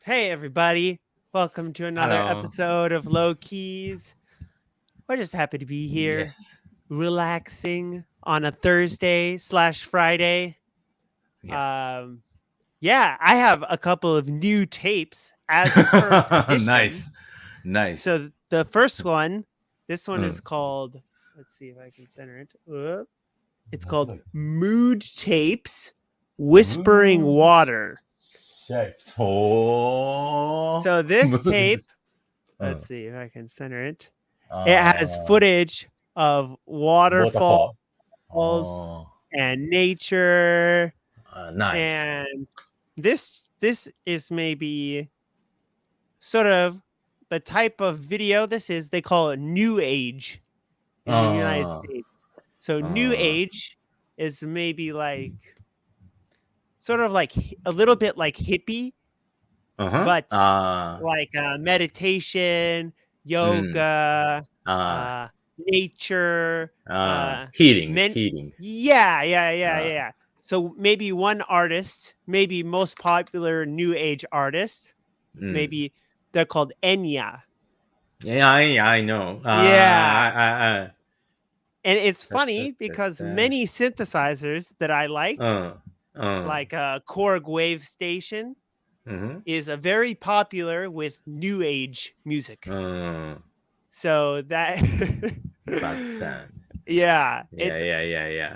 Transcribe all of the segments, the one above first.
Hey, everybody. Welcome to another Hello. episode of Low Keys. We're just happy to be here, Yes. relaxing on a Thursday/Friday. Yeah. I have a couple of new tapes as per tradition. Nice. Nice. So the first one, this one is うん。called, let's see if I can center it. It's 面 called 白い。 Mood Tapes Whispering Mood Water. shapes. Oh. So this Mood. tape, let's see if I can center it. It has footage of waterfalls Waterfall. and nature, Nice. and this is maybe sort of the type of video this is. They call it New Age in the United States. So New Age is maybe like sort of like a little bit like hippie, but like meditation, yoga, nature, Healing. Yeah. So maybe one artist, maybe most popular new age artist, maybe they're called Enya. Yeah, I know. Yeah. And it's funny because many synthesizers that I like Korg Wave Station, is a very popular with new age music. So that That's yeah. Yeah.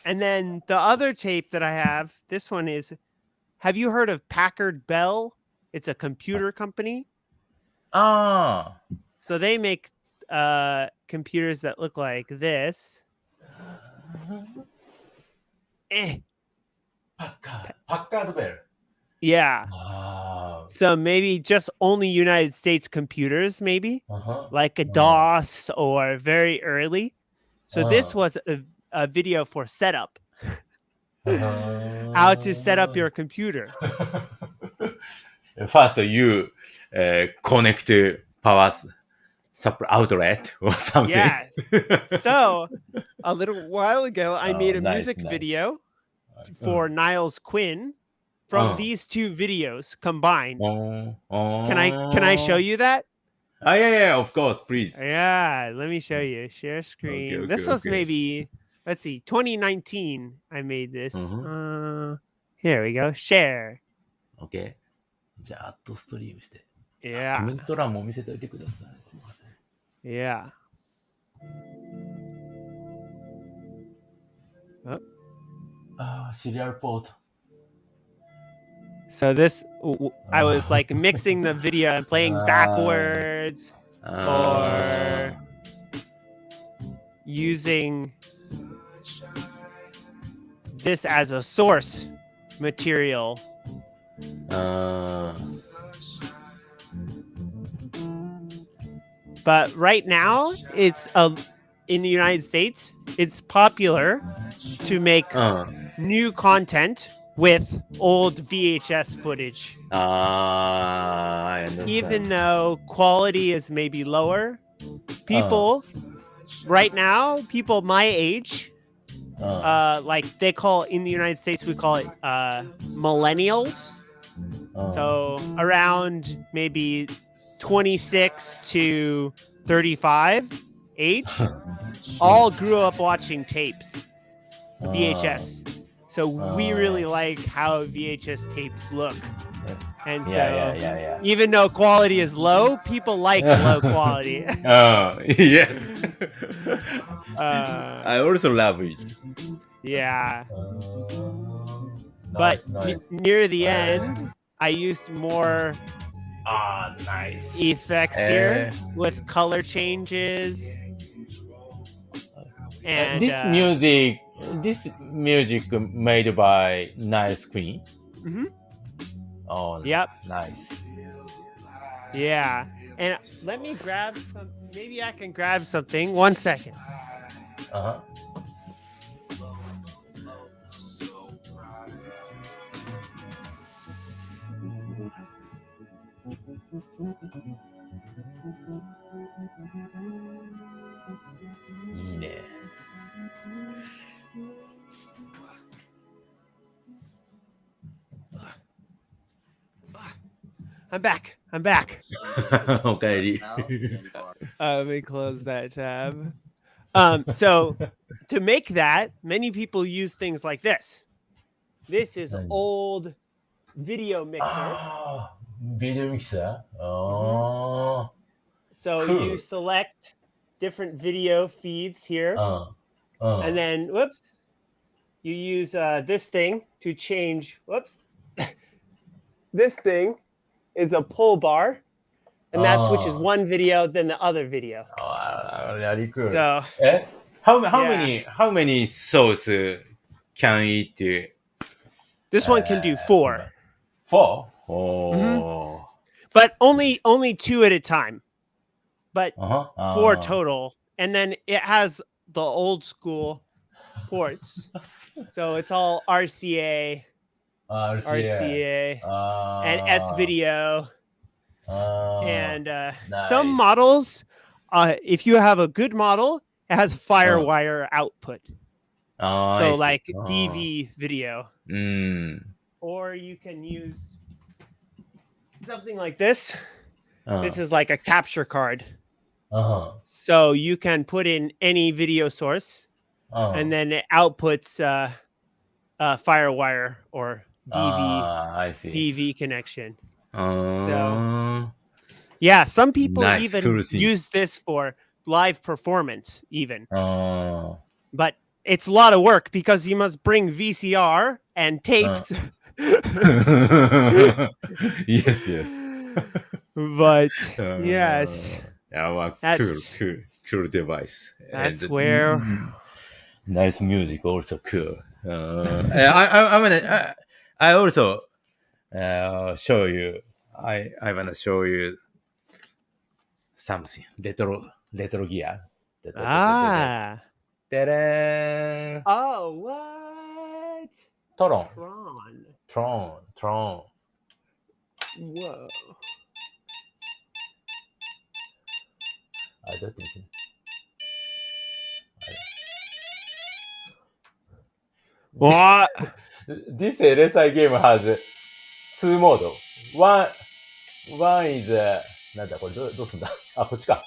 And then the other tape that I have, this one is, have you heard of Packard Bell? It's a computer company. So they make computers that look like this. Packard Bell. Yeah. Wow. So maybe just only United States computers, maybe like a DOS or very early. So this was a video for setup. How to set up your computer. First, you connect power supply outlet or something. Yeah. So a little while ago, I made a music video for Niles Quinn from these two videos combined. Can I show you that? Yeah, of course, please. Yeah, let me show you. Share screen. This was maybe, let's see, 2019 I made this. Here we go. Share. Okay. じゃあ、アットストリームして。Yeah. コメント欄も見せておいてください。すいません。Yeah. Serial port. So this, I was like mixing the video and playing backwards or using this as a source material. But right now, it's in the United States, it's popular to make new content with old VHS footage. I understand. Even though quality is maybe lower, people right now, people my age, like they call in the United States, we call it millennials. So around maybe 26 to 35 age, all grew up watching tapes, VHS. So we really like how VHS tapes look. And so even though quality is low, people like low quality. Yes. I also love it. Yeah. But near the end, I used more effects here with color changes. And this music made by Niles Queen. Oh, yep. Nice. Yeah. And let me grab some. Maybe I can grab something. 1 second. I'm back. I'm back. おかえり。 Let me close that tab. So to make that, many people use things like this. This is old video mixer. ああ、ビデオミキサー、ああ、 So Cool. you select different video feeds here, うん、 and then whoops, you use this thing to change. Whoops, this thing is a pull bar, and that switches one video then the other video. ああ、very good. So how Yeah. many sauce can it do? this one can do 4, 4? Oh. but only 2 at a time. But 4 Uh-huh. total, and then it has the old school ports. So it's all RCA, RCA. and S video, and some Nice. models. If you have a good model, it has FireWire output. So like DV video, or you can use something like this. This is like a capture card. So you can put in any video source, and then it outputs FireWire or I see. DV connection. Yeah, some people Nice, even cool thing. use this for live performance even. But it's a lot of work because you must bring VCR and tapes. Yes, yes. But yes, Yeah, That's- cool device. that's And, where nice music, also cool. I also show you. I wanna show you something retro gear. Ah. Ta-da! Oh, what? Tron. Tron. Whoa. Ah, どうやって見せる？ What? This LSI game has 2 mode. One is なんだこれどうすんだ？あ、こっちか。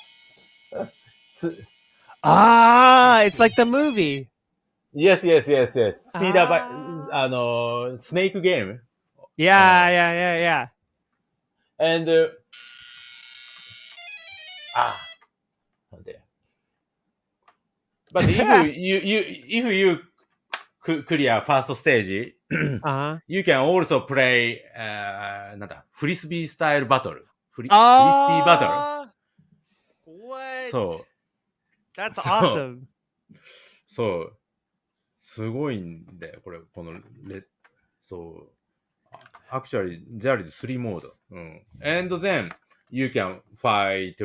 It's like the movie. Yes. Speed up, snake game. Yeah. And but if you clear first stage, you can also play なんだフリスビースタイルバトル。フリスビーバトル。What? そう。 That's awesome. そう。すごいんだよ、これ。このそう。Actually, there is 3 mode. And then you can fight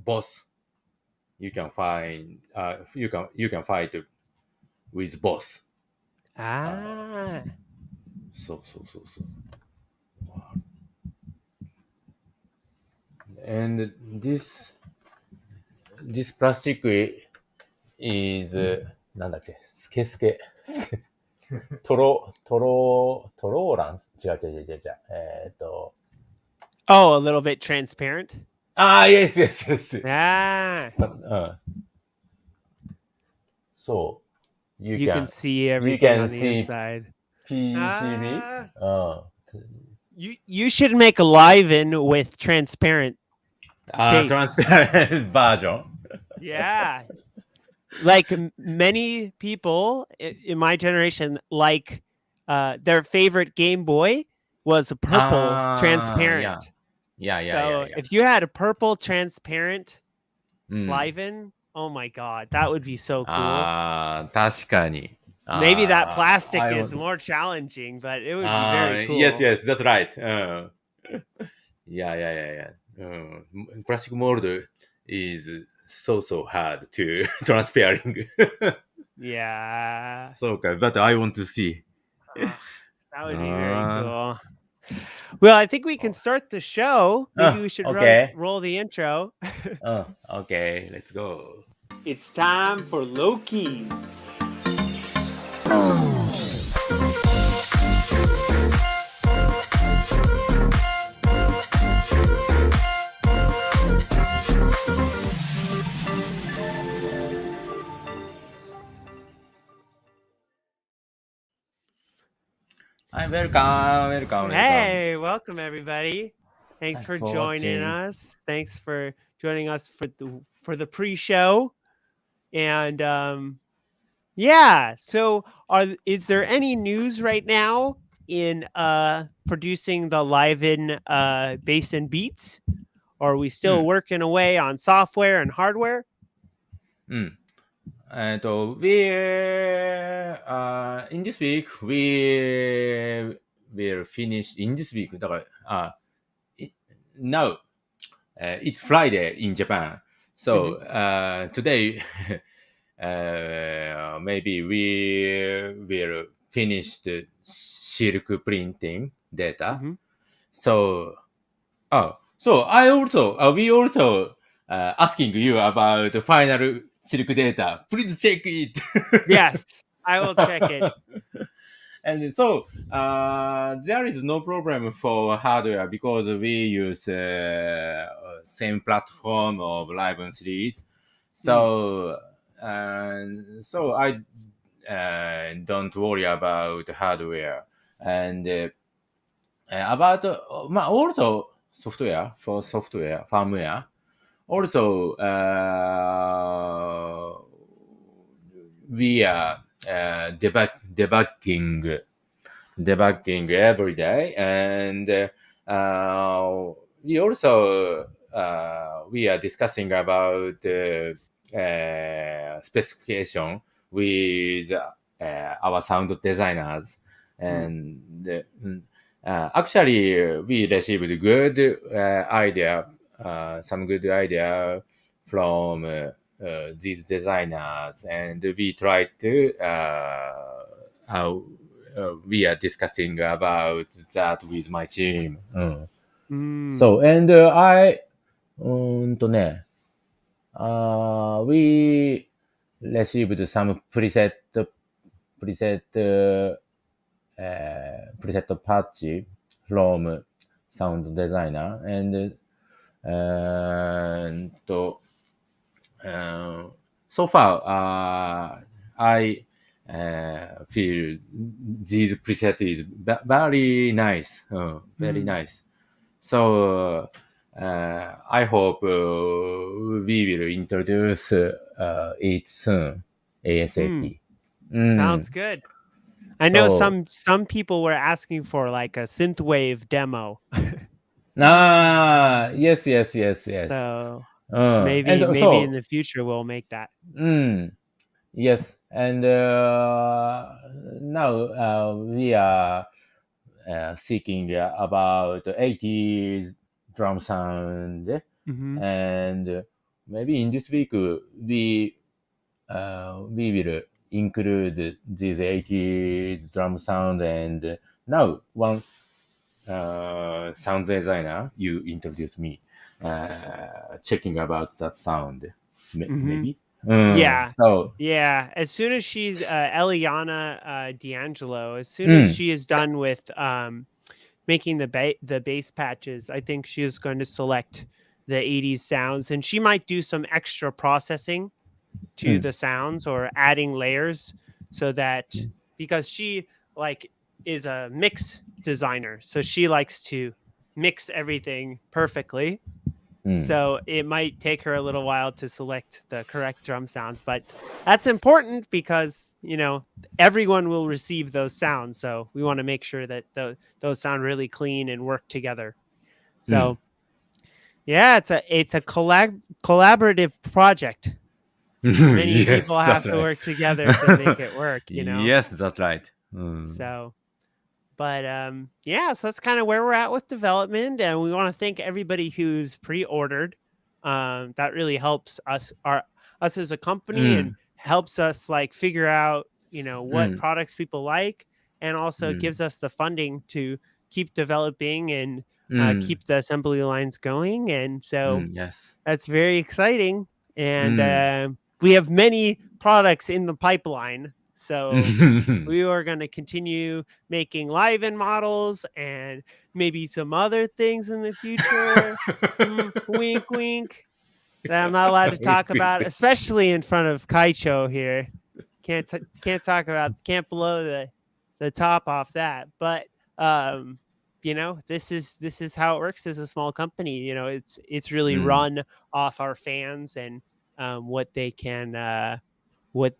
boss. You can find you can fight with boss. そう。And this plastic is なんだっけスケトローランス違う。Oh, a little bit transparent. Yes. So you can see everything on the see inside. PCB. You should make a live-in with transparent. Transparent version. Yeah. Like many people in my generation, like their favorite Game Boy was a purple transparent. Yeah. So if you had a purple transparent live-in, oh my god, that would be so cool. 確かに。 Maybe that plastic is more challenging, but it would be very cool. Yes, that's right. Yeah. Plastic mold is so hard to transferring. Yeah. So good, but I want to see. That would be very cool. Well, I think we can start the show. Maybe we should roll the intro. Okay, let's go. It's time for LOWKEYS. welcome. Hey, welcome everybody. Thanks Thanks for for joining watching. us. Thanks for joining us for the pre-show. And yeah, so is there any news right now in producing the Live-in bass and beats? Or are we still working away on software and hardware? And we in this week we will finish in this week. だからnow it's Friday in Japan, so today maybe we will finish the silk printing data. So so we also asking you about the final silk data. Please check it. Yes, I will check it. And so there is no problem for hardware because we use same platform of Live on series. So so I don't worry about hardware. And about also software firmware. Also we are debugging every day, and we also we are discussing about specification with our sound designers, and actually we received good idea, some good idea from these designers, and we tried to we are discussing about that with my team. So, and we received some preset patch from sound designer, and so far I feel these preset is very nice, very nice. So I hope we will introduce it soon, ASAP. Sounds good. I know some people were asking for like a synthwave demo. Yes. So And maybe in the future we'll make that. Yes, and now we are seeking about 80s drum sound, and maybe in this week we will include these 80s drum sound, and now one sound designer you introduced me checking about that sound, maybe. Yeah. So yeah, as soon as she's Eliana D'Angelo, as soon as she is done with making the bass patches, I think she is going to select the 80s sounds, and she might do some extra processing to the sounds or adding layers, so that because she like is a mix designer, so she likes to mix everything perfectly. So it might take her a little while to select the correct drum sounds, but that's important because, everyone will receive those sounds. So we want to make sure that those sound really clean and work together. So yeah, it's a collaborative project. Many people have to work together to make it work, Yes, that's right. So but yeah, so that's kind of where we're at with development, and we want to thank everybody who's pre-ordered. That really helps us as a company, and helps us like figure out what products people like, and also gives us the funding to keep developing and keep the assembly lines going. And so Yes. that's very exciting, and we have many products in the pipeline. So we are going to continue making Live-in models and maybe some other things in the future. Wink, wink. That I'm not allowed to talk about, especially in front of Kaicho here. Can't blow the top off that. But you know, this is how it works as a small company. You know, it's really run off our fans and what they can what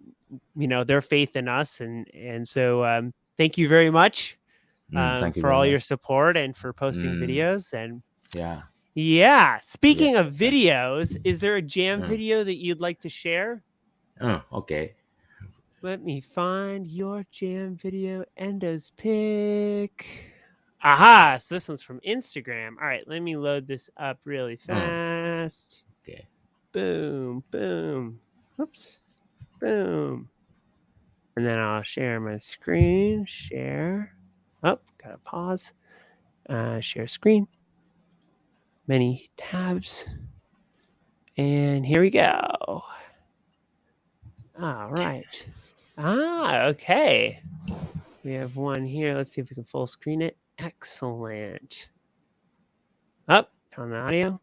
you know, their faith in us, and so thank you very much thank you for very all much. your support and for posting videos. And yeah. Speaking Yes, of videos, is there a jam video that you'd like to share? Okay. Let me find your jam video. Endo's pick. Aha! So this one's from Instagram. All right, let me load this up really fast. Okay. Boom, boom. Oops. Boom. And then I'll share my screen. Share. Oh, gotta pause. Share screen. Many tabs. And here we go. All right. Okay. We have one here. Let's see if we can full screen it. Excellent. Up, turn the audio.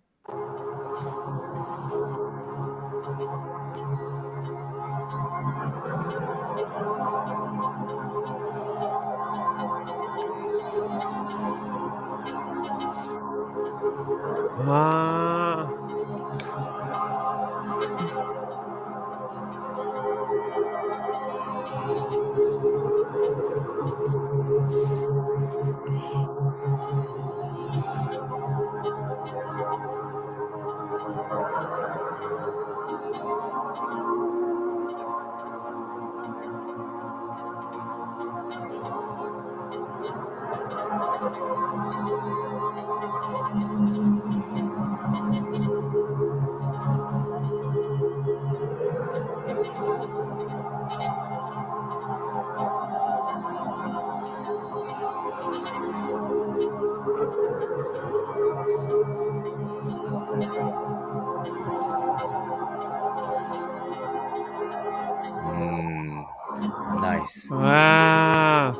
Nice. Wow.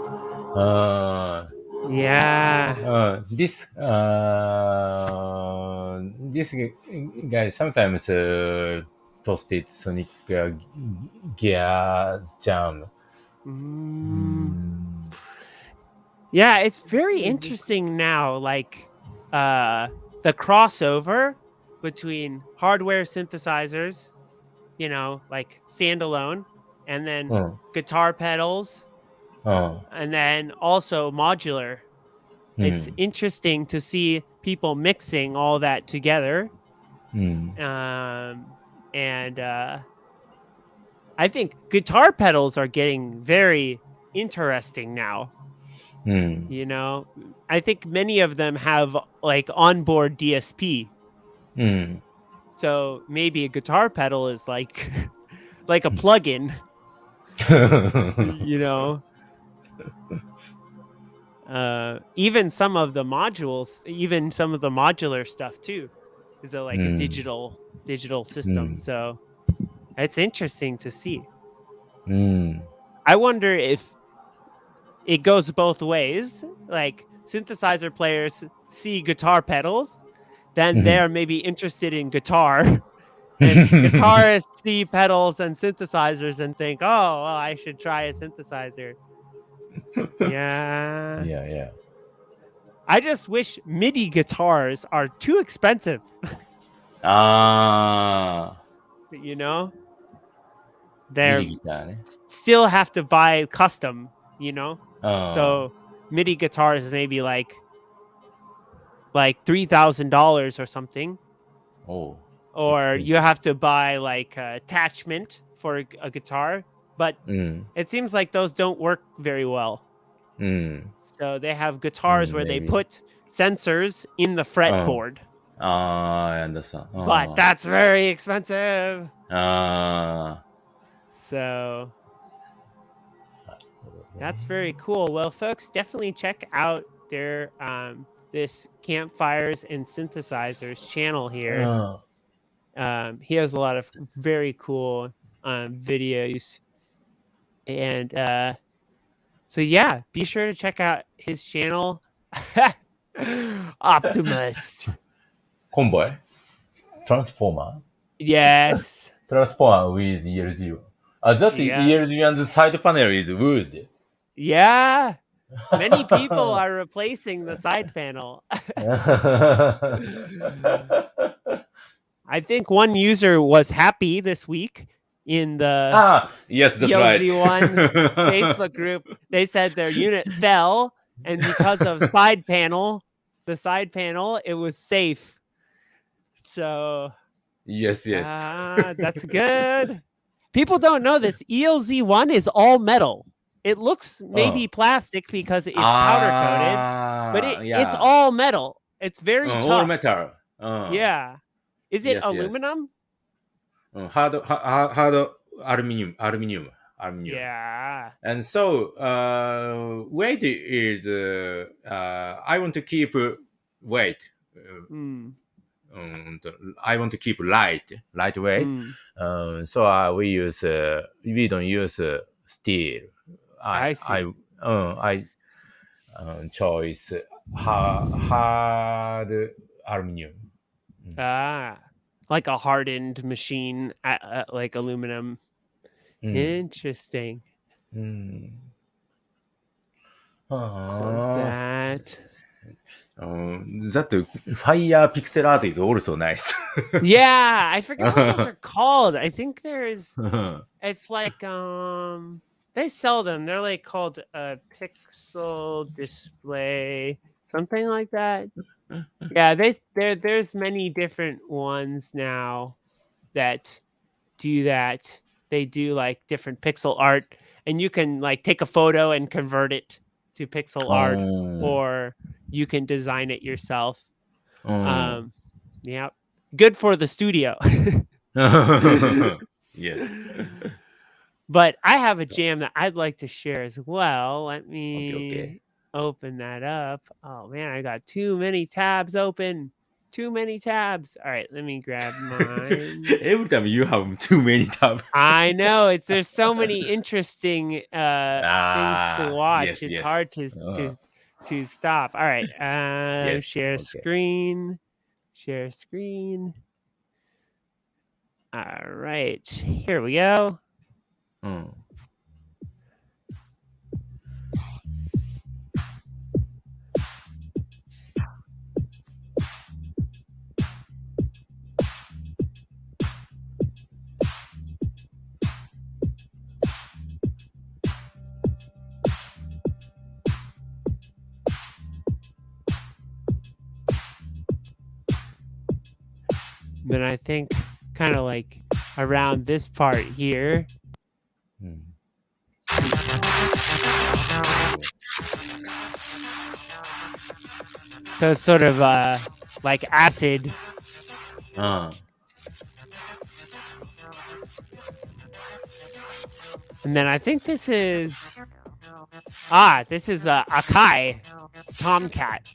Yeah. This guy sometimes posted Sonic Gear Jam. Yeah, it's very interesting now, like the crossover between hardware synthesizers, you know, like standalone, and then guitar pedals, and then also modular. It's interesting to see people mixing all that together. And I think guitar pedals are getting very interesting now. You know, I think many of them have like onboard DSP. So maybe a guitar pedal is like like a plugin. You know, even some of the modules, even some of the modular stuff too, is like a digital system. So it's interesting to see. I wonder if it goes both ways. Like synthesizer players see guitar pedals, then they're maybe interested in guitar. And guitarists see pedals and synthesizers and think, oh, well, I should try a synthesizer. Yeah. Yeah. I just wish MIDI guitars are too expensive. You know? They still have to buy custom, you know? So MIDI guitars is maybe like $3,000 or something. Or expensive. You have to buy like attachment for a guitar, but it seems like those don't work very well. So they have guitars where they put sensors in the fretboard. I understand. But that's very expensive. So that's very cool. Well, folks, definitely check out their this Campfires and Synthesizers channel here. He has a lot of very cool videos. And so yeah, be sure to check out his channel. Optimus. Convoy? Transformer? Yes. Transformer with EL0. That EL0 and the side panel is wood. Yeah. Many people are replacing the side panel. I think one user was happy this week in the yes, that's right. ELZ1 Facebook group. They said their unit fell, and because of the side panel, it was safe. So yes. that's good. People don't know this. ELZ1 is all metal. It looks maybe plastic because it's powder coated, but it's all metal. It's very tough. All metal. Yeah. Is it Yes. aluminum? Hard aluminum. Yeah. And so weight is I want to keep weight. I want to keep lightweight. So we don't use steel. I see. I choose hard aluminum. Like a hardened machine, like aluminum. Interesting. Close that. That fire pixel art is also nice. Yeah, I forget what those are called. I think there's. It's like they sell them. They're like called a pixel display, something like that. Yeah, there's many different ones now that do that. They do like different pixel art, and you can like take a photo and convert it to pixel art, or you can design it yourself. Yeah, good for the studio. Yes. But I have a jam that I'd like to share as well. Let me open that up. Oh man, I got too many tabs open. Too many tabs. All right, let me grab mine. Every time you have too many tabs. I know there's so many interesting things to watch. It's hard to stop. All right, share screen. Share screen. All right, here we go. Then I think kind of like around this part here. So it's sort of like acid. And then I think this is Akai Tomcat.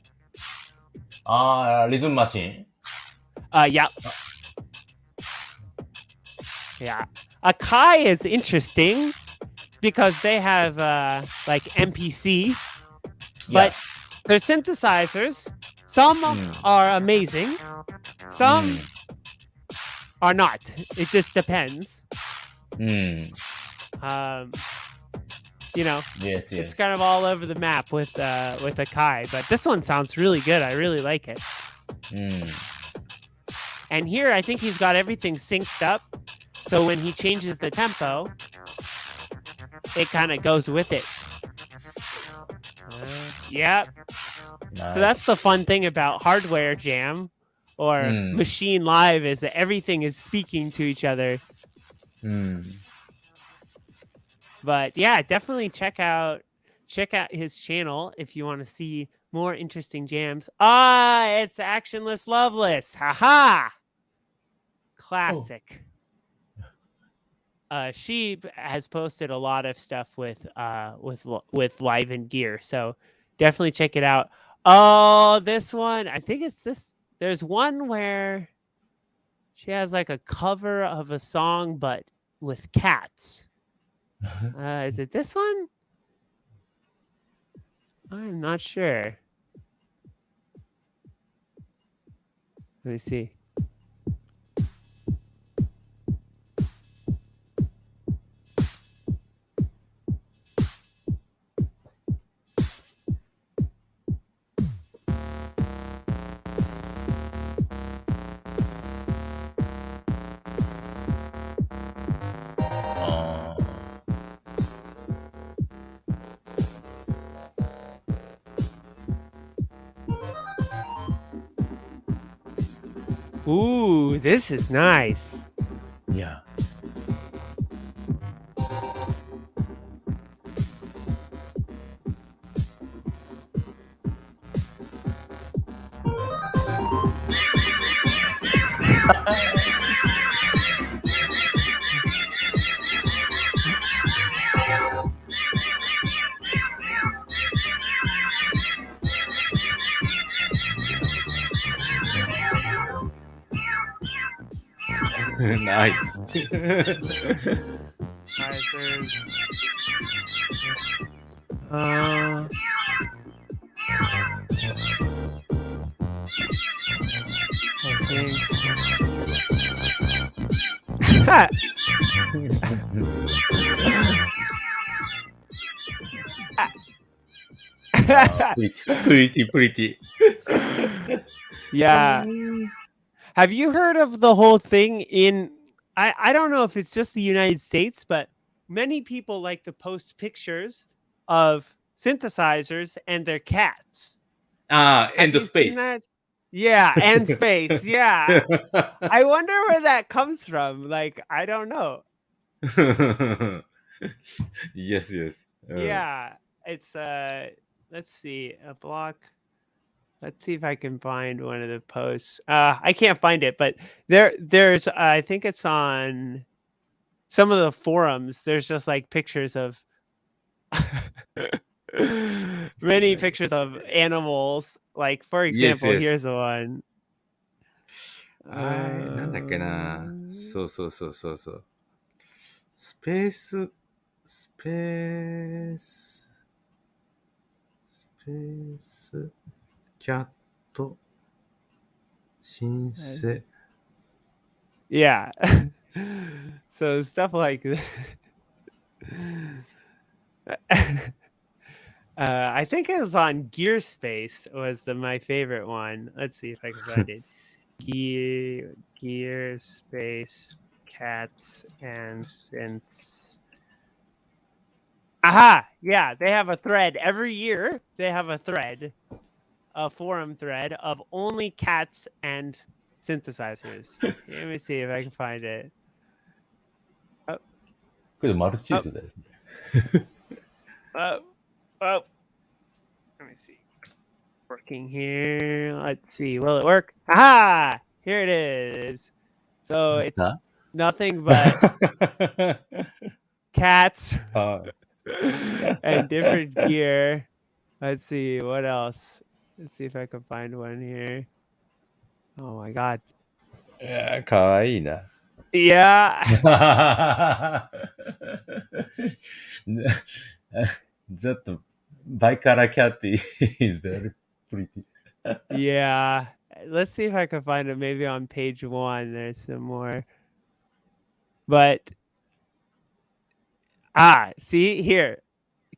Rhythm machine. Yeah. Akai is interesting because they have like MPC, but their synthesizers, some are amazing, some are not. It just depends. It's kind of all over the map with Akai, but this one sounds really good. I really like it. And here, I think he's got everything synced up, so when he changes the tempo, it kind of goes with it. Nice. So that's the fun thing about hardware jam or machine live is that everything is speaking to each other. But yeah, definitely check out his channel if you want to see more interesting jams. It's Actionless Loveless. Haha. Classic. She has posted a lot of stuff with Live and Gear, so definitely check it out. Oh, this one, I think it's this. There's one where she has like a cover of a song, but with cats. Is it this one? I'm not sure. Let me see. Ooh, this is nice. Yeah. Nice. Pretty. Yeah. Have you heard of the whole thing in I don't know if it's just the United States, but many people like to post pictures of synthesizers and their cats. And Have the you seen space. that? Yeah, and space. Yeah. I wonder where that comes from. Like, I don't know. Yes. Yeah. It's let's see, a block. Let's see if I can find one of the posts. I can't find it, but there's I think it's on some of the forums. There's just like pictures of many pictures of animals. Like, for example, yes. here's one. なんだっけな。そう。スペースキャットシンセ Yeah. So stuff like I think it was on Gear Space was my favorite one. Let's see if I can find it. Gear Space Cats and Synths. Aha! Yeah, they have a thread every year. They have a thread, a forum thread of only cats and synthesizers. Let me see if I can find it. これマルチチーズですね。Oh, let me see. Working here. Let's see. Will it work? Aha! Here it is. So it's nothing but cats and different gear. Let's see. What else? Let's see if I can find one here. Oh my god. いや、かわいいな。Yeah. That bicolor cat is very pretty. Yeah. Let's see if I can find it. Maybe on page 1 there's some more. But see here.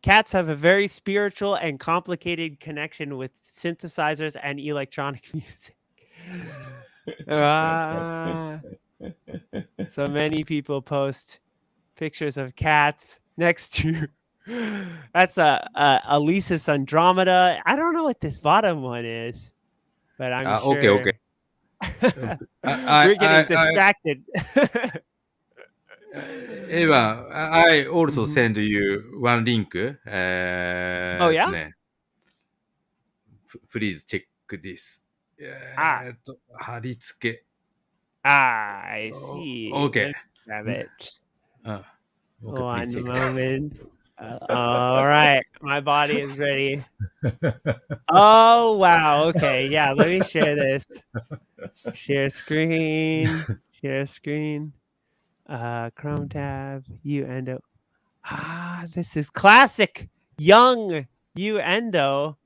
Cats have a very spiritual and complicated connection with synthesizers and electronic music. So many people post pictures of cats next to that's a Lisa's Andromeda. I don't know what this bottom one is, but I'm sure. Okay. We're getting distracted. Eva, I also send you one link. Oh yeah? Please check this. 貼り付け。I see. Okay. Let's grab it. Okay, One please check. moment. All right. My body is ready. Oh, wow. Okay. Yeah. Let me share this. Share screen. Share screen. Chrome tab. Yuendo. This is classic. Young Yuendo.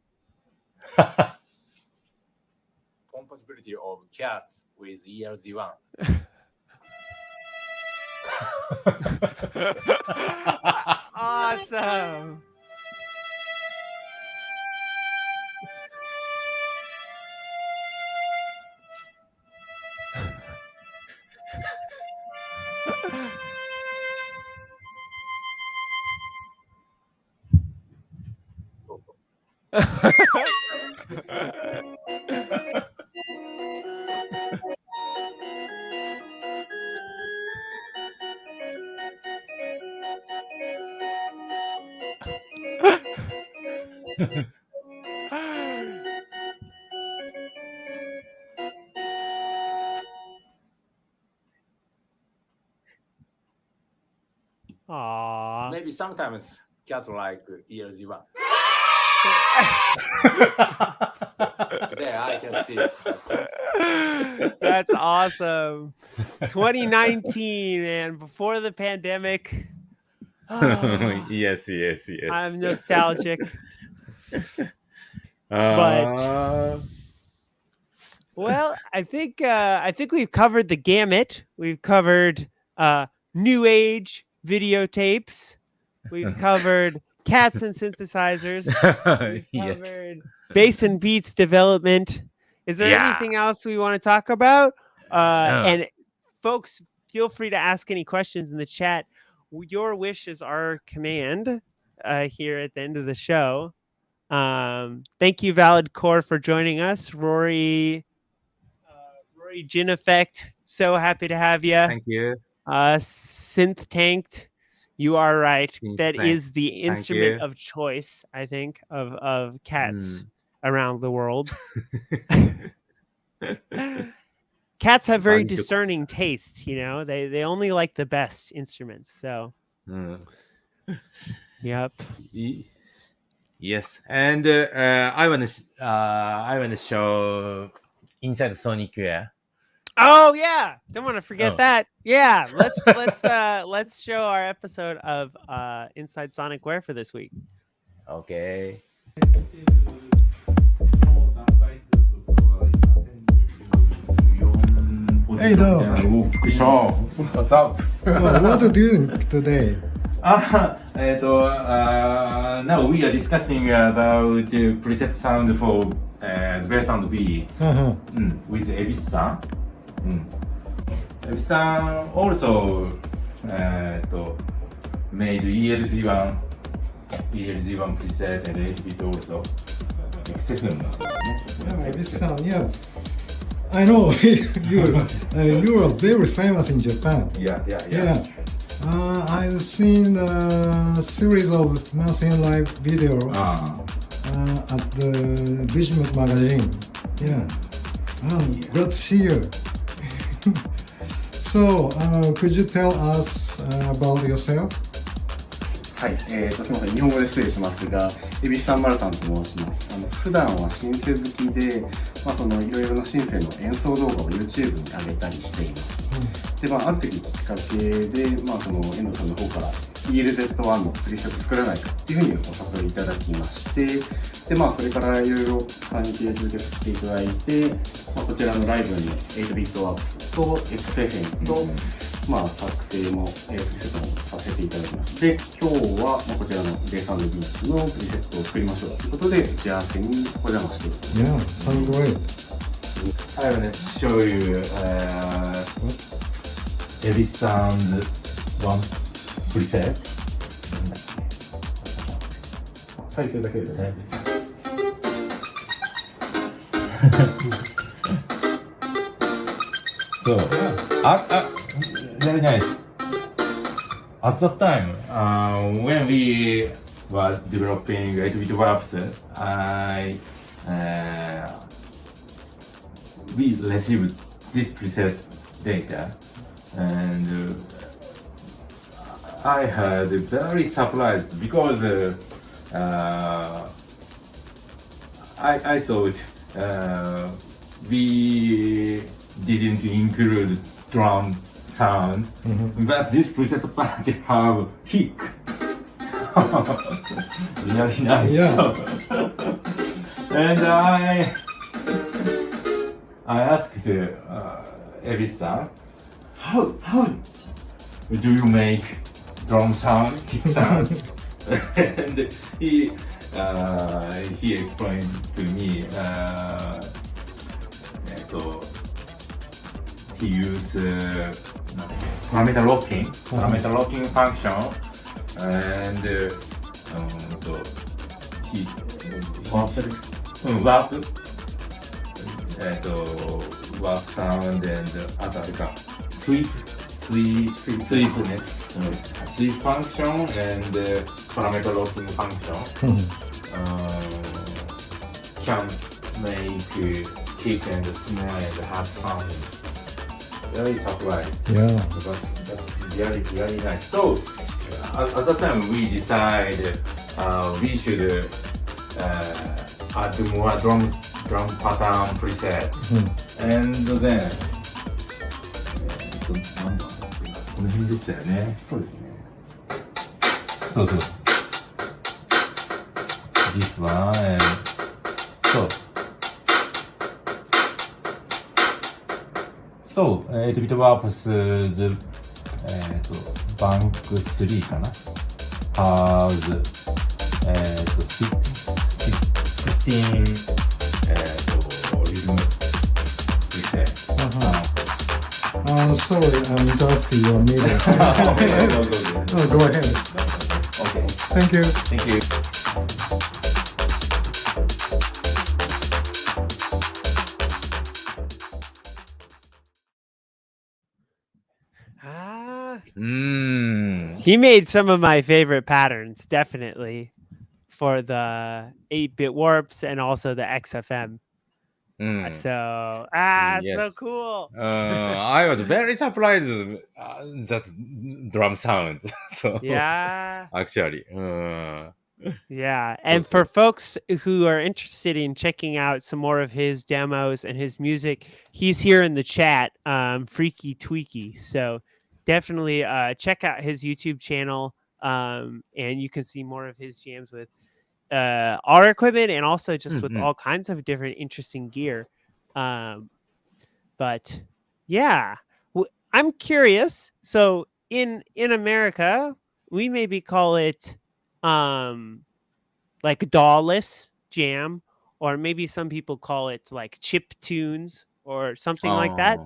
Compatibility of cats with ERZ1. Awesome. maybe sometimes cats like ELZ1. There, I can see it. That's awesome. 2019, and before the pandemic. yes. I'm nostalgic. But Well, I think we've covered the gamut. We've covered new age videotapes. We've covered cats and synthesizers. We've yes. covered bass and beats development. Is there anything else we want to talk about? And folks, feel free to ask any questions in the chat. Your wish is our command here at the end of the show. Thank you, Valid Core, for joining us. Rory Gin Effect, so happy to have you. Thank you. Synth Tanked, you are right. That Thanks. is the instrument of choice, I think, of cats around the world. Cats have very discerning tastes, you know. They only like the best instruments. So, yep. Yes, and I want to show inside SONICWARE. Oh yeah, don't want to forget that. Yeah, let's show our episode of Inside SONICWARE for this week. Okay. Hey, though. What's up? What are you doing today? Now we are discussing about the preset sound for bass and beats with Ebisu-san. Ebisu-san also made ELZ1 preset and 8-bit also. Yeah. I know you are very famous in Japan. Yeah. I've seen a series of Martian live video at the Digimart Magazine. Yeah. Glad to see you. So, could you tell us about yourself? はい、すみません、日本語で失礼しますが、恵比寿さんまるさんと申します。普段はシンセ好きで、いろいろなシンセの演奏動画を YouTube に上げたりしています。で、ある時きっかけで、遠藤さんの方から ELZ1 のプリセット作らないかっていうふうにお誘いいただきまして、で、それからいろいろ関係続けさせていただいて、こちらのライブに 8-bit ワークスと XFM と、作成も、プリセットもさせていただきまして、今日はこちらのベース&ビーツのプリセットを作りましょうということで、打ち合わせにお邪魔しています。Yeah, sounds great. I will show you Ebisu-san one preset. 再生だけでね。So, very nice. At that time, when we were developing 8-bit warps, we received this preset data, and I had very surprised because I thought we didn't include drum sound, but this preset patch have kick. Really nice. Yeah. And I asked Ebisu-san, how do you make drum sound, kick sound? And he explained to me he used parameter locking function, and he warp sound and other sweep function and parameter locking function can make kick and snare and have sound. Very surprised. Yeah. That's really nice. So at that time we decided we should add more drum pattern preset. And then なんだこの辺でしたよね。そうですね。そうそう。This one and そう。8 bit warpsバンク3かな。has 16リズムSorry, I'm interrupting your meeting. Oh, go ahead. Okay. Thank you. Thank you. He made some of my favorite patterns, definitely, for the 8-bit warps and also the XFM. So, yes. so cool. I was very surprised that drum sounds. So Yeah. actually, Yeah, and for folks who are interested in checking out some more of his demos and his music, he's here in the chat, Freaky Tweaky. So definitely check out his YouTube channel, and you can see more of his jams with our equipment and also just with all kinds of different interesting gear. But yeah, I'm curious. So in America, we maybe call it like DAW-less jam, or maybe some people call it like chip tunes or something like that.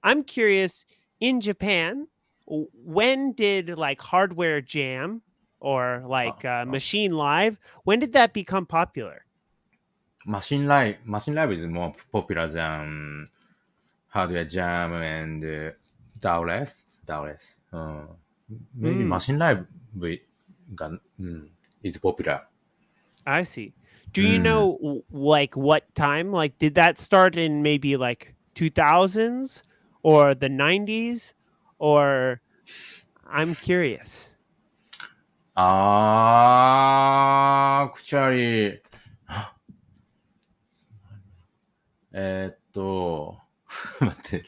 I'm curious, in Japan, when did like hardware jam or like machine live, when did that become popular? Machine live is more popular than hardware jam and DAW-less. Maybe machine live is popular. I see. Do you know like what time? Like, did that start in maybe like 2000s or the 90s? Or I'm curious. Actually, 待って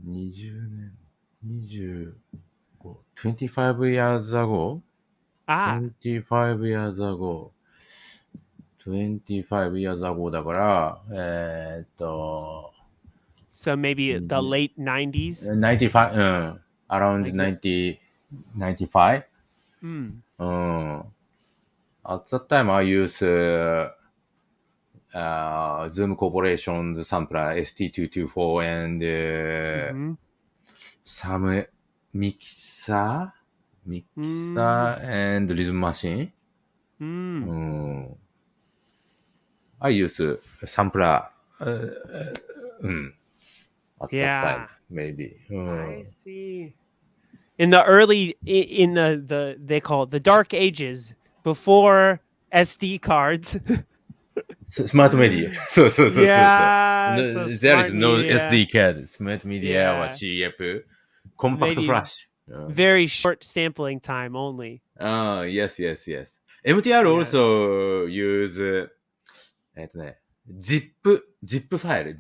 20年25 25 years ago? 25 years ago. 25 years ago だから、So maybe the late 90s? 95, around 90, 95? At that time, I use Zoom Corporation's sampler ST224 and some mixer and rhythm machine. I use sampler at that time, maybe. I see. In the early, in the they call it the dark ages, before SD cards. Smart media. So. Yeah, there is no media. SD card. Smart media or CF. Compact Maybe flash. Very short sampling time only. Yes. MTR also use zip file.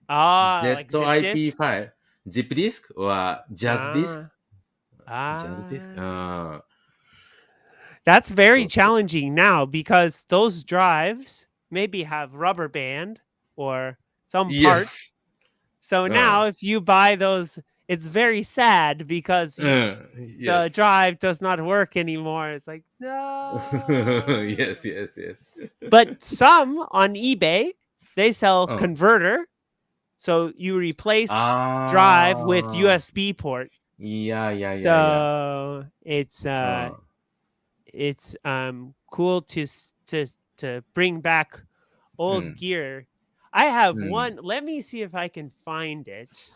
Like ZIP disk? file. Zip disk or jazz disk. Jazz disk. That's very challenging now because those drives maybe have rubber band or some parts. So now if you buy those, it's very sad because the drive does not work anymore. It's like, no. Yes. But some on eBay, they sell converter. So you replace drive with USB port. Yeah. So it's cool to bring back old gear. I have one. Let me see if I can find it.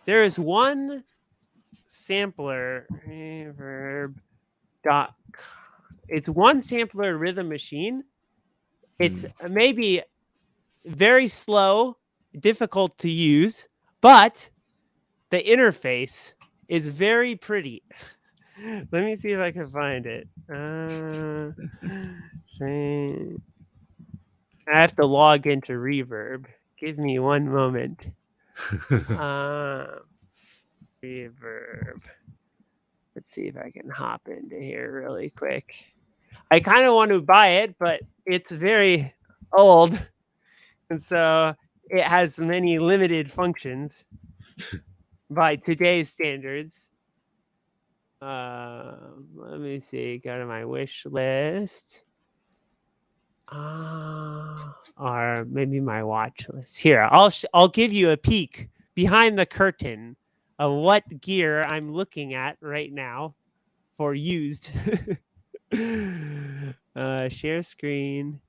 There is one sampler. It's one sampler rhythm machine. It's maybe very slow, difficult to use, but the interface is very pretty. Let me see if I can find it. I have to log into Reverb. Give me one moment. Reverb. Let's see if I can hop into here really quick. I kind of want to buy it, but it's very old. And so it has many limited functions by today's standards. Let me see. Go to my wish list. Or maybe my watch list. Here, I'll give you a peek behind the curtain of what gear I'm looking at right now for used. Share screen.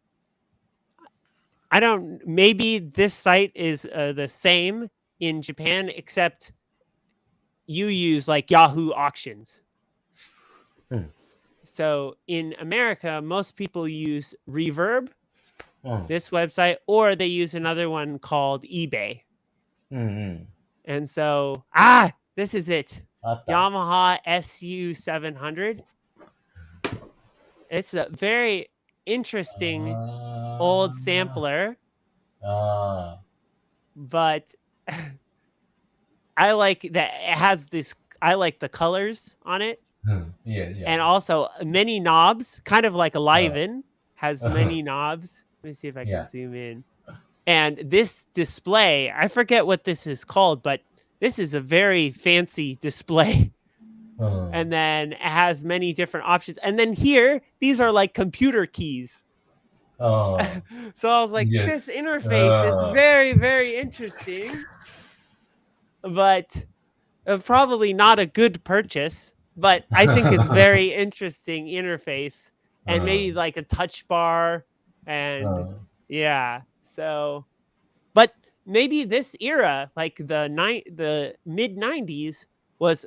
I don't. Maybe this site is the same in Japan, except you use like Yahoo auctions. So in America, most people use Reverb, this website, or they use another one called eBay. And so, this is it. Yamaha SU700. It's a very interesting old sampler, but I like that it has this. I like the colors on it. And also many knobs, kind of like a Liven has many knobs. Let me see if I can zoom in. And this display, I forget what this is called, but this is a very fancy display. And then it has many different options. And then here, these are like computer keys. So I was like, this interface is very, very interesting, but probably not a good purchase. But I think it's very interesting interface, and maybe like a touch bar, and so, but maybe this era, like the mid 90s, was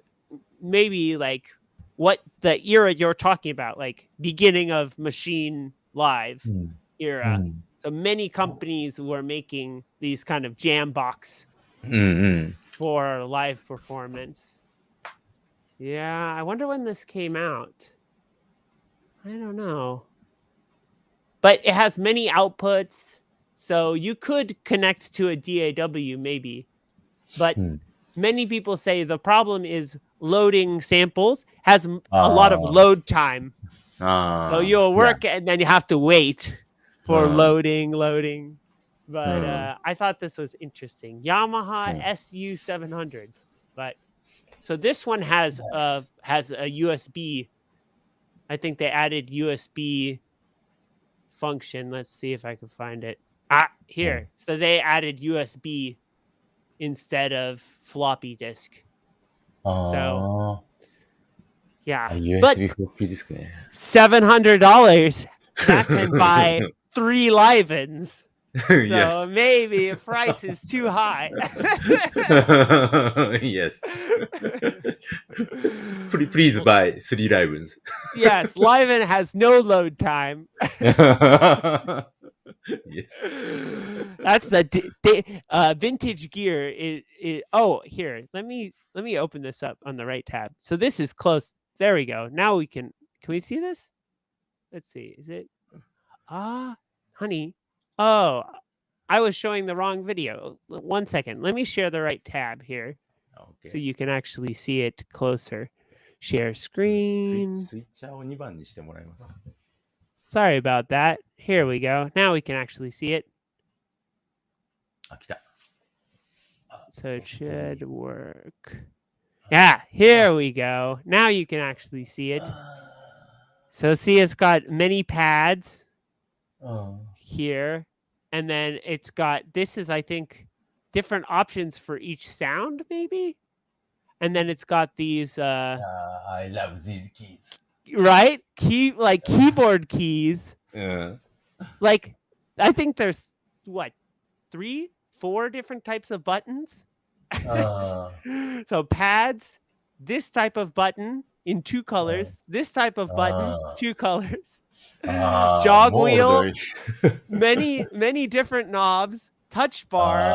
maybe like what the era you're talking about, like beginning of Machine Live era. So many companies were making these kind of jam box for live performance. Yeah, I wonder when this came out. I don't know. But it has many outputs, so you could connect to a DAW maybe. But many people say the problem is loading samples has a lot of load time. So you'll work and then you have to wait for loading. But I thought this was interesting. Yamaha SU700. But so this one has a USB. I think they added USB function. Let's see if I can find it. Here. So they added USB instead of floppy disk. So yeah, but $700 that can buy 3 Livens. So maybe the price is too high. Yes. Please buy 3 Livens. Yes, Liven has no load time. Yes. That's the vintage gear. Here, let me open this up on the right tab. So this is close. There we go. Now we can we see this? Let's see. Is it? Honey. Oh, I was showing the wrong video. 1 second. Let me share the right tab here. Okay. So you can actually see it closer. Share screen. Sorry about that. Here we go. Now we can actually see it. So it should work. Yeah, here we go. Now you can actually see it. So see, it's got many pads here. And then it's got, this is, I think, different options for each sound, maybe? And then it's got these... I love these keys. Right? Keyboard keys. Like, I think there's, 3, 4 different types of buttons? So pads, this type of button in 2 colors, this type of button, 2 colors. Jog wheel, many different knobs, touch bar.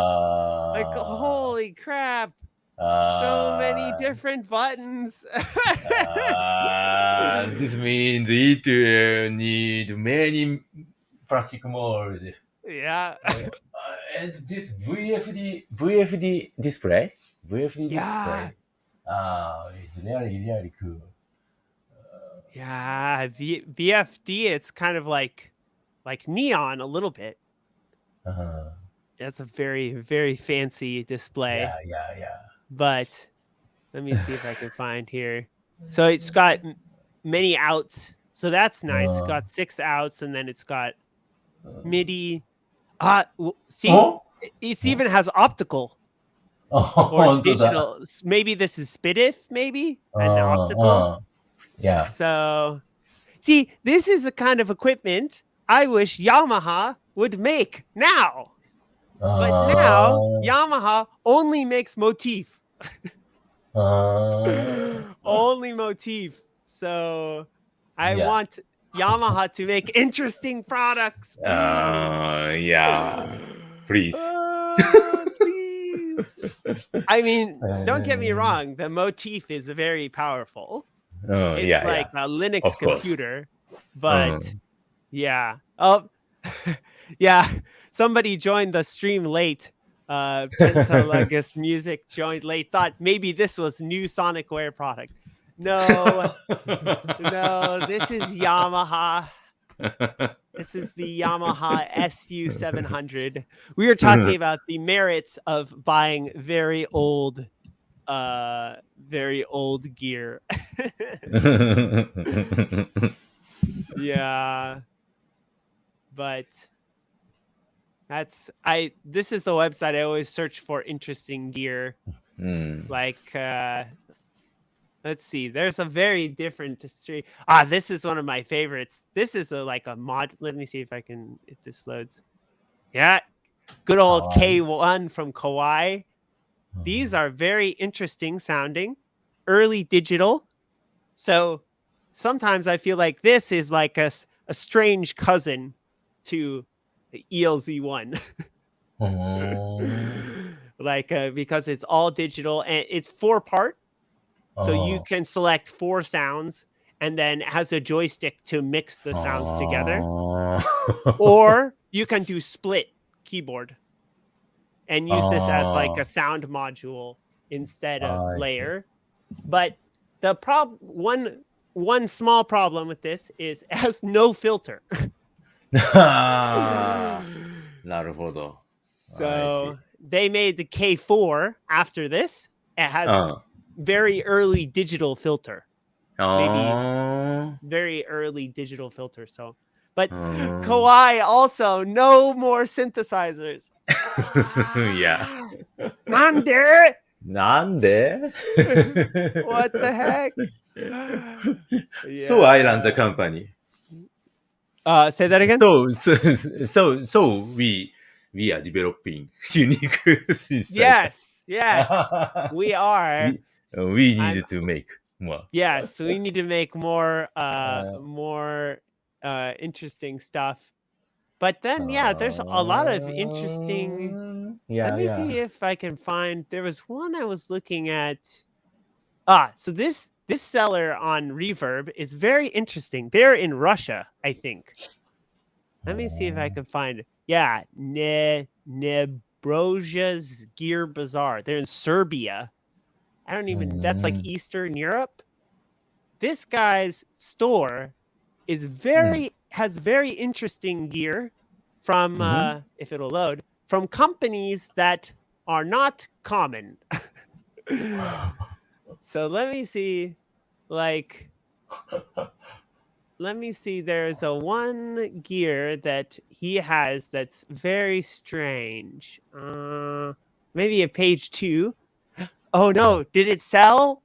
Like, holy crap. So many Ah, different buttons. this means it need many plastic mold. Yeah. And this VFD display? VFD Yeah. display? It's really cool. Yeah. VFD, it's kind of like neon a little bit. Uh, That's a very, very fancy display. yeah. But let me see if I can find here. So it's got many outs. So that's nice. It's got 6 outs, and then it's got MIDI. See, Oh? it even has optical or 本当だ。 digital. Maybe this is SPDIF, maybe an optical. Yeah. So, see, this is the kind of equipment I wish Yamaha would make now. But now Yamaha only makes motif. Only motif. So I Yeah. want Yamaha to make interesting products. Yeah. Please. Please. I mean, don't get me wrong. The motif is very powerful. It's yeah, like a Linux Of course. computer. But yeah. Oh, yeah. Somebody joined the stream late. Pentalagus Music joined late. Thought maybe this was new SONICWARE product. No, no, this is Yamaha. This is the Yamaha SU700. We were talking about the merits of buying very old gear. Yeah. But this is the website I always search for interesting gear. Like let's see, there's a very different stream. This is one of my favorites. This is like a mod. Let me see if this loads. Yeah, good old K1 from Kawaii. These are very interesting sounding, early digital. So sometimes I feel like this is like a strange cousin to the ELZ1. Like because it's all digital and it's 4-part. So you can select 4 sounds and then it has a joystick to mix the sounds together. Or you can do split keyboard and use this as like a sound module instead of layer. But the one small problem with this is it has no filter. なるほど。 So they made the K4 after this. It has very early digital filter. Maybe very early digital filter. So, but Kawaii also no more synthesizers. Yeah. Nande? Nande? What the heck? So I run the company. Say that again. So we are developing unique synthesizers. Yes, we are. We need to make more. Yes, we need to make more interesting stuff. But then, there's a lot of interesting. Let me see if I can find. There was one I was looking at. So this seller on Reverb is very interesting. They're in Russia, I think. Let me see if I can find it. Yeah, Nebrozha's Gear Bazaar. They're in Serbia. I don't even. That's like Eastern Europe. This guy's store is has very interesting gear from if it'll load from companies that are not common. So let me see, like, there's a one gear that he has that's very strange. Maybe a page 2. Oh no, did it sell?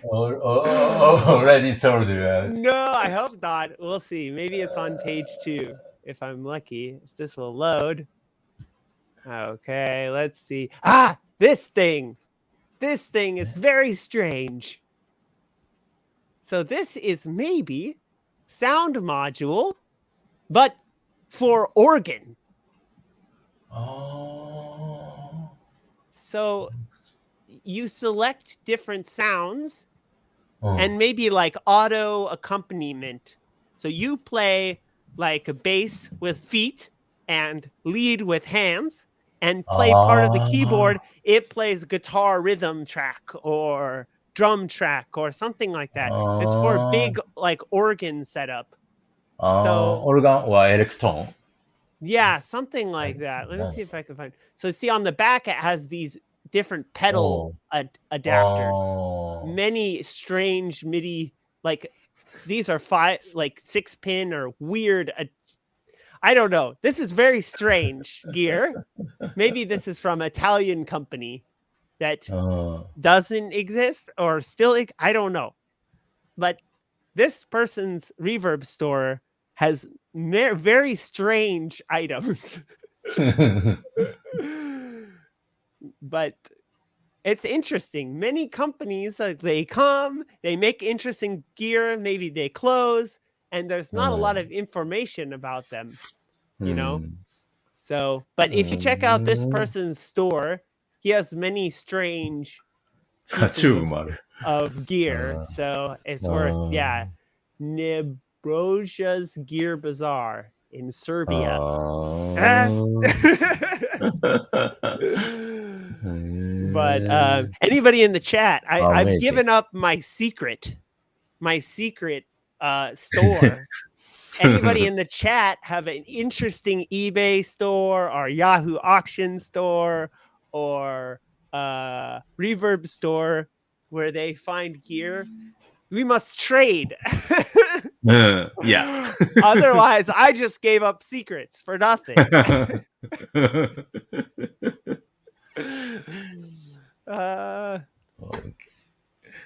Already sold. No, I hope not. We'll see. Maybe it's on page 2 if I'm lucky. If this will load. Okay, let's see. This thing. This thing is very strange. So this is maybe sound module, but for organ. So you select different sounds うん and maybe like auto accompaniment. So you play like a bass with feet and lead with hands and play part of the あ keyboard. It plays guitar rhythm track or drum track or something like あ that. It's for あ big like organ setup. あ So オルガンはエレクトーン yeah, something like that. Let me see if I can find. So see on the back, it has these different pedal adapters. あ Many strange MIDI, like these are 6-pin or weird. I don't know. This is very strange gear. Maybe this is from Italian company that あ doesn't exist or still. I don't know. But this person's reverb store has very strange items. But it's interesting. Many companies, they come, they make interesting gear, maybe they close, and there's not a lot of information about them, you know? So, but if you check out this person's store, he has many strange チューブもある of gear. So it's worth, yeah. Nebroja's Gear Bazaar in あ Serbia. あ But anybody in the chat, I've Amazing. given up my secret store. Anybody in the chat have an interesting eBay store or Yahoo auction store or reverb store where they find gear? We must trade. うんいや Otherwise, I just gave up secrets for nothing.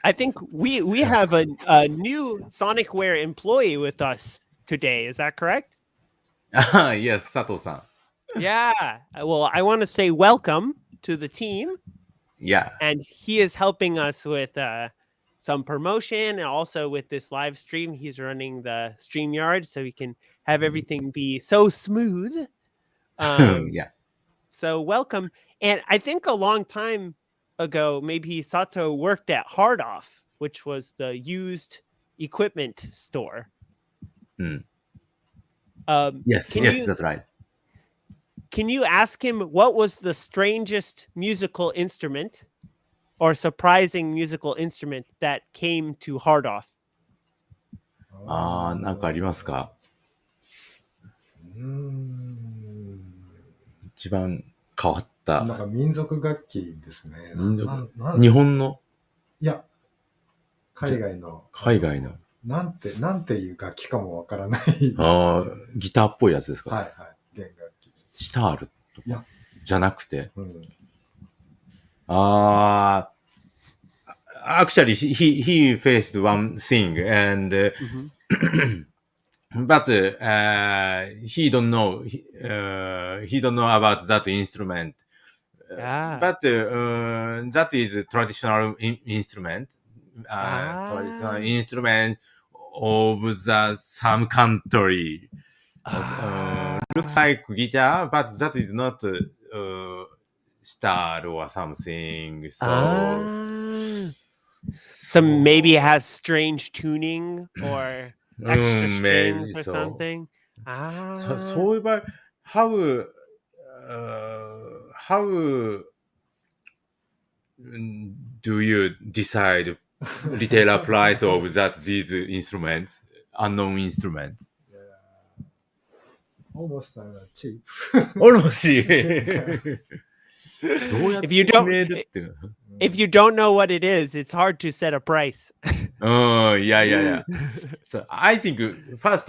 I think we have a new SONICWARE employee with us today. Is that correct? Yes 佐藤さ Yeah. Well, I want to say welcome to the team. ん Yeah And he is helping us with some promotion and also with this live stream. He's running the StreamYard so we can have everything be so smooth. Yeah So welcome. And I think a long time ago, maybe Sato worked at Hardoff, which was the used equipment store. Mm. Yes, that's right Can you ask him what was the strangest musical instrument or surprising musical instrument that came to Hardoff? ああなんかありますか一番変わったなんか民族楽器ですね。民族なん日本のいや、海外の。海外のなんていう楽器かもわからない。ああギターっぽいやつですかはいはい。弦楽器。シタールといやかじゃなくてうん。ああ actually he faced one thing and but he don't know about that instrument but that is traditional instrument traditional instrument of the some country looks like guitar but that is not star or something So maybe it has strange tuning or extra maybe strings or so. something. そういえば how do you decide retailer price of these instruments unknown instruments almost cheap. almost どうやって If you 決 don't めるっていう if you don't know what it is, it's hard to set a price. yeah so I think first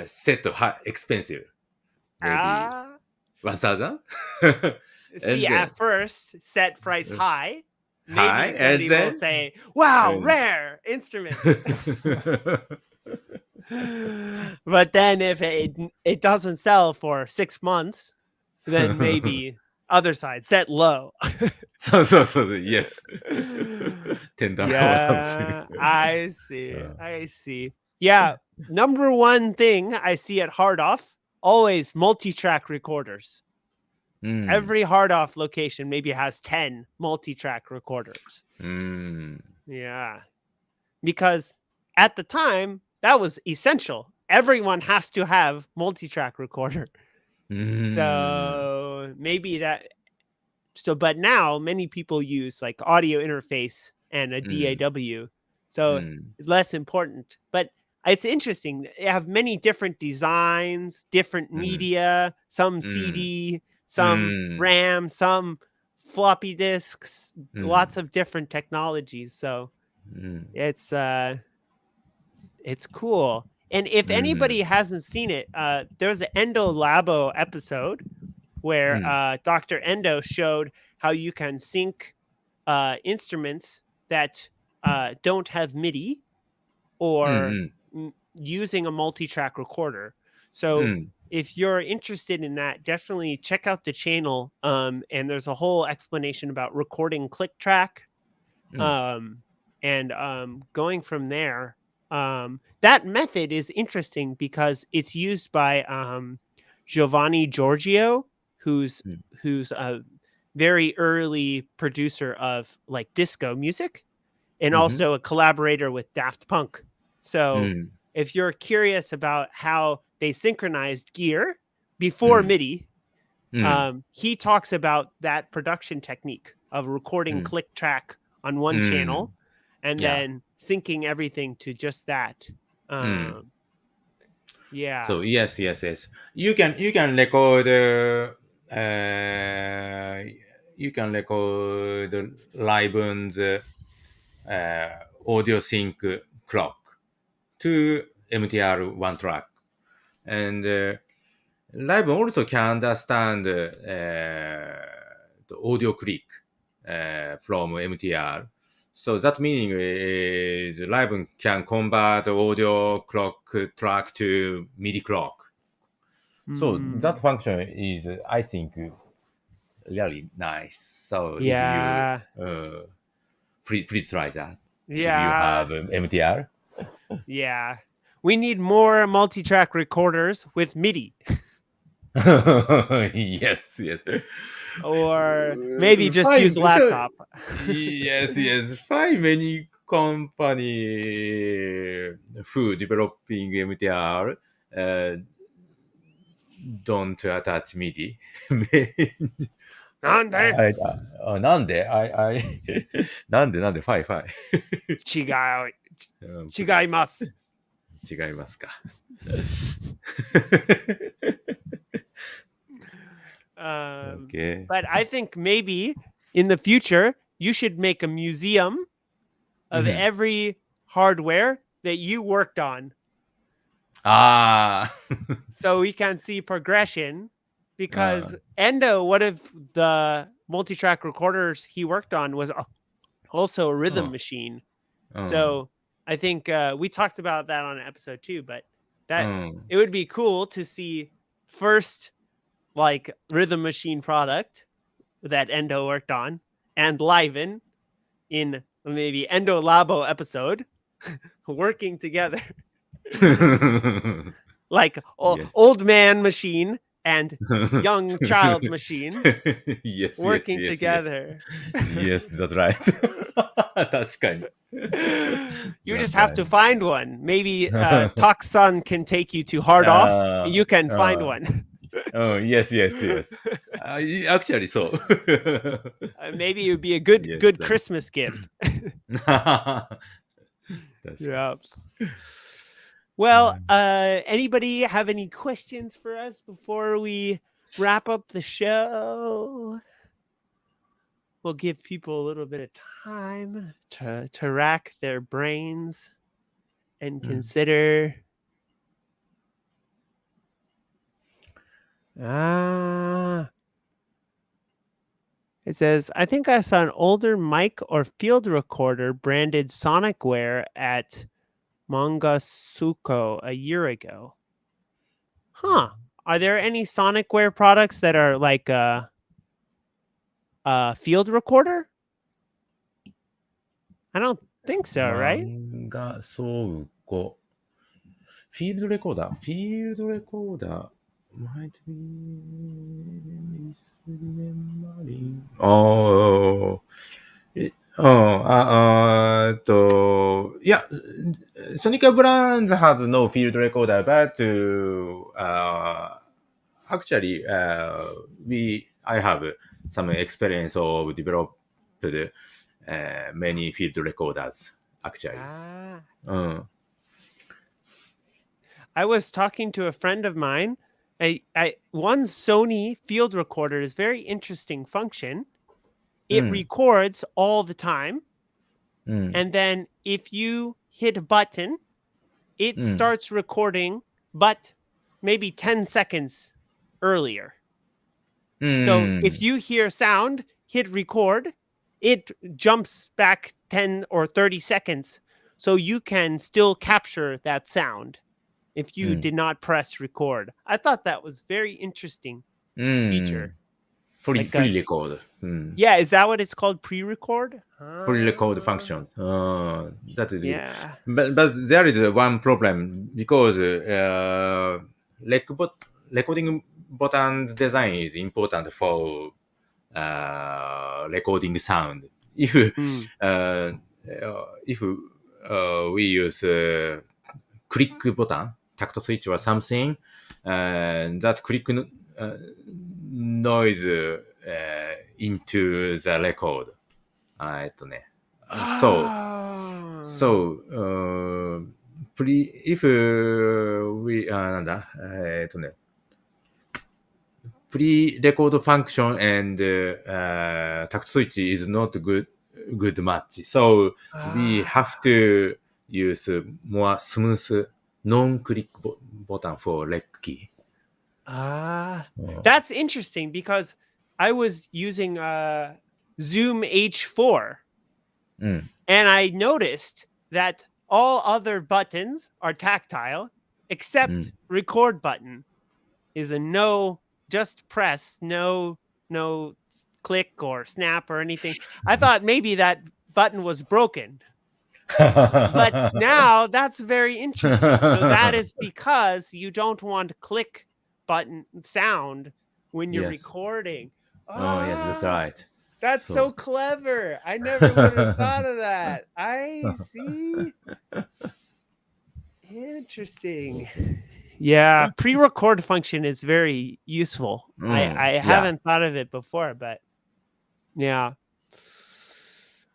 set expensive maybe 1000 See, then- at first, set price high. Maybe High, and somebody will then- say, "Wow, and- rare instrument." But then if it doesn't sell for 6 months, then maybe other side set low. そう、yes 10 or something Yeah, I see. Yeah, number one thing I see at Hardoff, always multi-track recorders. Every hard off location maybe has 10 multi-track recorders. Yeah. Because at the time, that was essential. Everyone has to have multi-track recorder. So maybe that. So, but now many people use like audio interface and a DAW. So less important. But it's interesting. They have many different designs, different media, some CD, some RAM, some floppy disks, lots of different technologies. So it's cool. And if anybody hasn't seen it, there's an Endo Labo episode where Dr. Endo showed how you can sync instruments that don't have MIDI or using a multi-track recorder. So if you're interested in that, definitely check out the channel. And there's a whole explanation about recording click track and going from there. That method is interesting because it's used by Giovanni Giorgio, who's a very early producer of like disco music and also a collaborator with Daft Punk. So if you're curious about how they synchronized gear before MIDI, he talks about that production technique of recording click track on one channel and then syncing everything to just that. Yeah. So yes. You can record Liven's audio sync clock to MTR one track, and Live also can understand the audio click from MTR. So that meaning is Live can convert audio clock track to MIDI clock. So that function is, I think, really nice. So if you please try that. If you have MTR. Yeah. We need more multi-track recorders with MIDI. Yes. Or maybe just use laptop. Yes. Find many company who developing MTR don't attach MIDI. なんでなんでなんでファイ違います。違いますか。Okay. But I think maybe in the future, you should make a museum of every hardware that you worked on. So we can see progression because Endo, one of the multi-track recorders he worked on was also a rhythm machine. So I think we talked about that on episode 2, but that it would be cool to see first like rhythm machine product that Endo worked on and Liven in maybe Endo Labo episode working together. Like old man machine and young child machine working together. Yes, that's right. 確かに。You just have to find one. Maybe Taksan can take you to hard off. You can find one. Yes. Actually, so. Maybe it would be a good Christmas gift. Yeah. Well, anybody have any questions for us before we wrap up the show? We'll give people a little bit of time to rack their brains and consider. It says, I think I saw an older mic or field recorder branded SONICWARE at Mangasuko a year ago. Huh. Are there any SONICWARE products that are like a field recorder? I don't think so, right? Field recorder might be Oh, yeah, Sonica Brands has no field recorder, but actually, I have some experience of developed many field recorders, actually. I was talking to a friend of mine. One Sony field recorder is very interesting function. It records all the time. And then if you hit a button, it starts recording, but maybe 10 seconds earlier. So if you hear sound, hit record, it jumps back 10 or 30 seconds. So you can still capture that sound if you did not press record. I thought that was very interesting feature. Pre-record. Yeah, is that what it's called? Pre-record? Pre-record functions. That is good. Yeah. But there is one problem because recording buttons design is important for recording sound. If we use click button, takt switch or something, that click noise into the record. If we pre-record function and takt switch is not good match. So we have to use more smooth non-click button for rec key. That's interesting because I was using Zoom H4 and I noticed that all other buttons are tactile except record button is a no, just press, no click or snap or anything. I thought maybe that button was broken. But now that's very interesting. So that is because you don't want click button sound when you're recording. Yes, that's right. That's so clever. I never would have thought of that. I see. Interesting. Yeah, pre-record function is very useful. I haven't thought of it before, but yeah.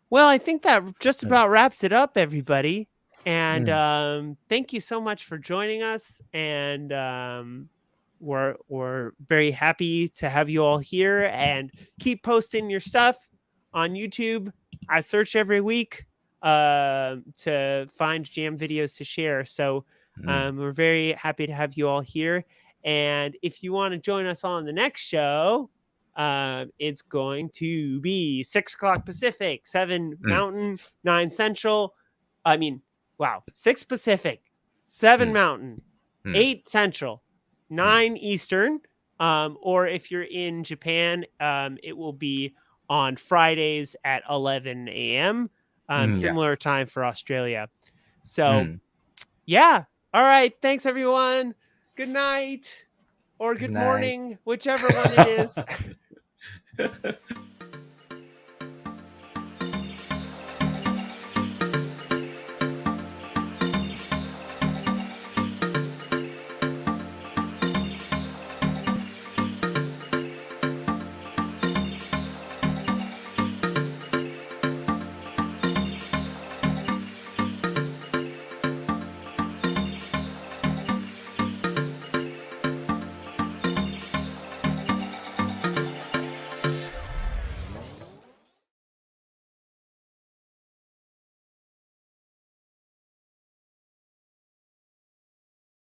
Well, I think that just about wraps it up, everybody. And thank you so much for joining us. And we're very happy to have you all here. And keep posting your stuff on YouTube. I search every week to find jam videos to share. So we're very happy to have you all here. And if you want to join us on the next show, it's going to be 6 o'clock Pacific, 7 Mountain, 9 Central. 6 Pacific, 7 Mountain, 8 Central, 9 Eastern. Or if you're in Japan, it will be on Fridays at 11 a.m. Similar time for Australia. So, yeah. All right. Thanks, everyone. Good night or good morning, whichever one it is.